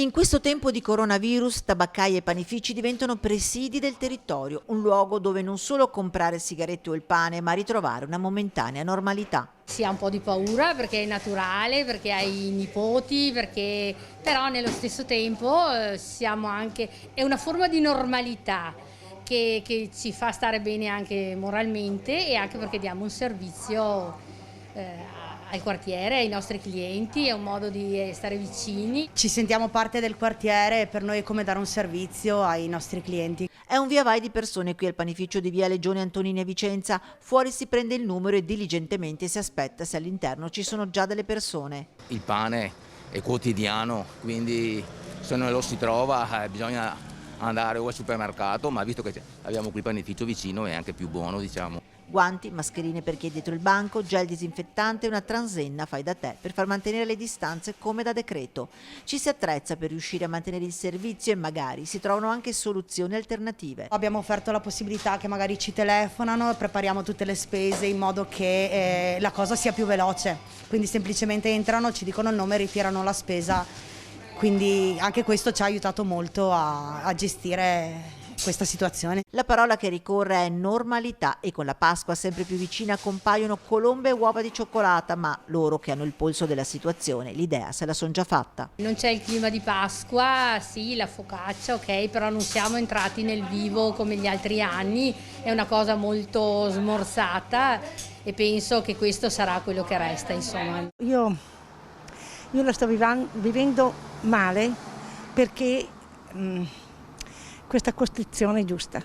In questo tempo di coronavirus, tabaccaie e panifici diventano presidi del territorio, un luogo dove non solo comprare sigarette o il pane, ma ritrovare una momentanea normalità. Si ha un po' di paura perché è naturale, perché hai i nipoti, però nello stesso tempo è una forma di normalità che ci fa stare bene anche moralmente e anche perché diamo un servizio al quartiere, ai nostri clienti, è un modo di stare vicini. Ci sentiamo parte del quartiere e per noi è come dare un servizio ai nostri clienti. È un via vai di persone qui al panificio di via Legione Antonini a Vicenza. Fuori si prende il numero e diligentemente si aspetta se all'interno ci sono già delle persone. Il pane è quotidiano, quindi se non lo si trova bisogna andare o al supermercato, ma visto che abbiamo qui il panificio vicino è anche più buono, diciamo. Guanti, mascherine per chi è dietro il banco, gel disinfettante e una transenna fai da te per far mantenere le distanze come da decreto. Ci si attrezza per riuscire a mantenere il servizio e magari si trovano anche soluzioni alternative. Abbiamo offerto la possibilità che magari ci telefonano, prepariamo tutte le spese in modo che la cosa sia più veloce. Quindi semplicemente entrano, ci dicono il nome e ritirano la spesa. Quindi anche questo ci ha aiutato molto a gestire questa situazione. La parola che ricorre è normalità e con la Pasqua sempre più vicina compaiono colombe e uova di cioccolata, ma loro che hanno il polso della situazione, l'idea se la son già fatta. Non c'è il clima di Pasqua, sì, la focaccia, ok, però non siamo entrati nel vivo come gli altri anni, è una cosa molto smorzata e penso che questo sarà quello che resta, insomma. Io la sto vivendo male perché questa costrizione è giusta.